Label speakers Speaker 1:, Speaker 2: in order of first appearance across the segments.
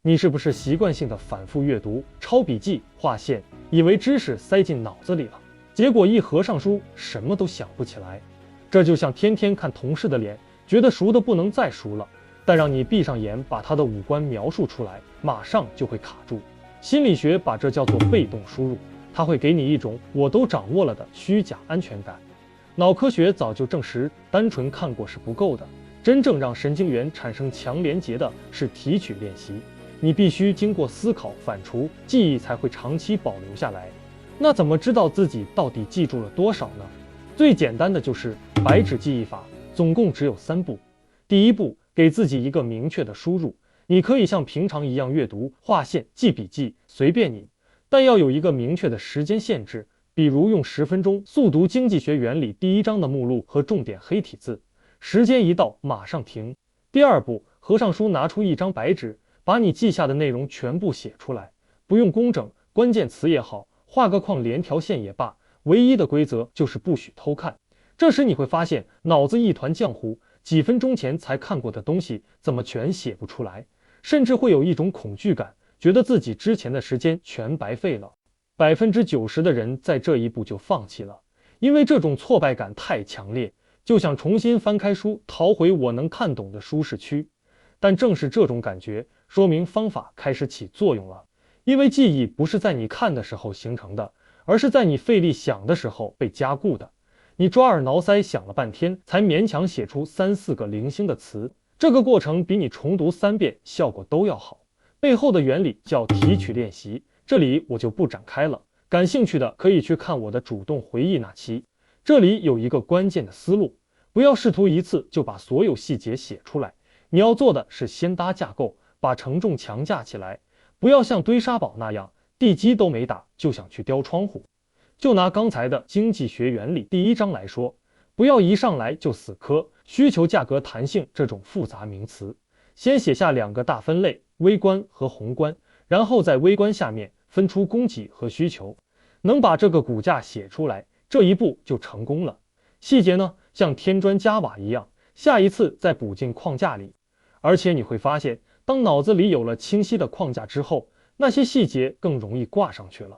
Speaker 1: 你是不是习惯性的反复阅读、抄笔记、划线，以为知识塞进脑子里了，结果一合上书，什么都想不起来？这就像天天看同事的脸，觉得熟的不能再熟了，但让你闭上眼把他的五官描述出来，马上就会卡住。心理学把这叫做被动输入，它会给你一种我都掌握了的虚假安全感。脑科学早就证实，单纯看过是不够的，真正让神经元产生强连结的是提取练习。你必须经过思考反刍，记忆才会长期保留下来。那怎么知道自己到底记住了多少呢？最简单的就是白纸记忆法，总共只有3步。第一步，给自己一个明确的输入，你可以像平常一样阅读、划线、记笔记，随便你，但要有一个明确的时间限制，比如用10分钟速读经济学原理第1章的目录和重点黑体字，时间一到马上停。第二步，合上书，拿出一张白纸，把你记下的内容全部写出来，不用工整，关键词也好，画个框连条线也罢，唯一的规则就是不许偷看。这时你会发现脑子一团浆糊，几分钟前才看过的东西怎么全写不出来，甚至会有一种恐惧感，觉得自己之前的时间全白费了。90%的人在这一步就放弃了，因为这种挫败感太强烈，就想重新翻开书，逃回我能看懂的舒适区。但正是这种感觉，说明方法开始起作用了。因为记忆不是在你看的时候形成的，而是在你费力想的时候被加固的。你抓耳挠腮想了半天，才勉强写出3、4个零星的词，这个过程比你重读3遍效果都要好。背后的原理叫提取练习，这里我就不展开了，感兴趣的可以去看我的主动回忆那期。这里有一个关键的思路，不要试图一次就把所有细节写出来，你要做的是先搭架构，把承重强架起来，不要像堆沙堡那样，地基都没打就想去雕窗户。就拿刚才的经济学原理第1章来说，不要一上来就死磕需求、价格、弹性这种复杂名词，先写下2个大分类，微观和宏观，然后在微观下面分出供给和需求，能把这个骨架写出来，这一步就成功了。细节呢，像添砖加瓦一样，下一次再补进框架里。而且你会发现，当脑子里有了清晰的框架之后，那些细节更容易挂上去了。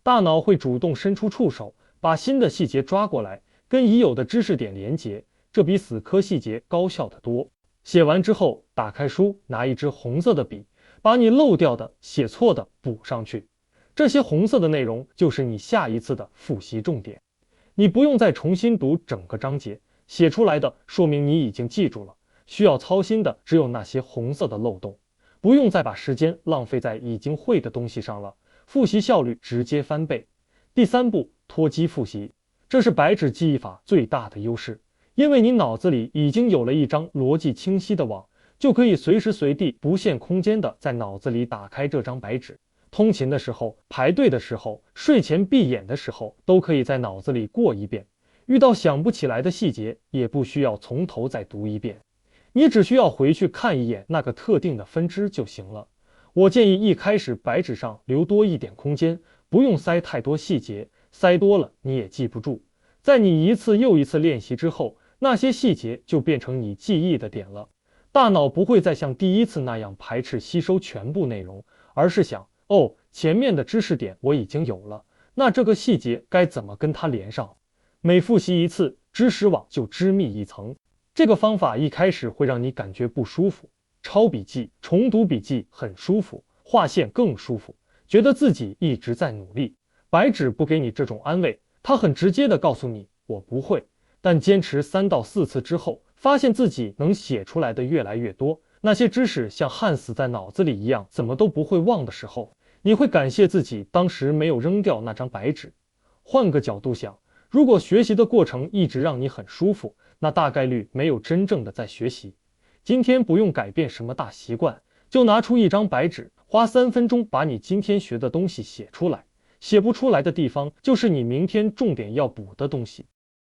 Speaker 1: 大脑会主动伸出触手，把新的细节抓过来，跟已有的知识点连结，这比死磕细节高效得多。写完之后，打开书，拿一支红色的笔，把你漏掉的、写错的补上去。这些红色的内容就是你下一次的复习重点。你不用再重新读整个章节，写出来的说明你已经记住了，需要操心的只有那些红色的漏洞。不用再把时间浪费在已经会的东西上了，复习效率直接翻倍。第3步，脱机复习，这是白纸记忆法最大的优势，因为你脑子里已经有了一张逻辑清晰的网，就可以随时随地不限空间的在脑子里打开这张白纸。通勤的时候、排队的时候、睡前闭眼的时候，都可以在脑子里过一遍。遇到想不起来的细节，也不需要从头再读一遍，你只需要回去看一眼那个特定的分支就行了。我建议一开始白纸上留多一点空间，不用塞太多细节，塞多了你也记不住。在你一次又一次练习之后，那些细节就变成你记忆的点了。大脑不会再像第一次那样排斥吸收全部内容，而是想，哦，前面的知识点我已经有了，那这个细节该怎么跟它连上？每复习一次，知识网就织密一层。这个方法一开始会让你感觉不舒服，抄笔记、重读笔记很舒服，划线更舒服，觉得自己一直在努力。白纸不给你这种安慰，它很直接地告诉你，我不会。但坚持3到4次之后，发现自己能写出来的越来越多，那些知识像焊死在脑子里一样，怎么都不会忘的时候，你会感谢自己当时没有扔掉那张白纸。换个角度想，如果学习的过程一直让你很舒服，那大概率没有真正的在学习。今天不用改变什么大习惯，就拿出一张白纸，花3分钟把你今天学的东西写出来。写不出来的地方，就是你明天重点要补的东西。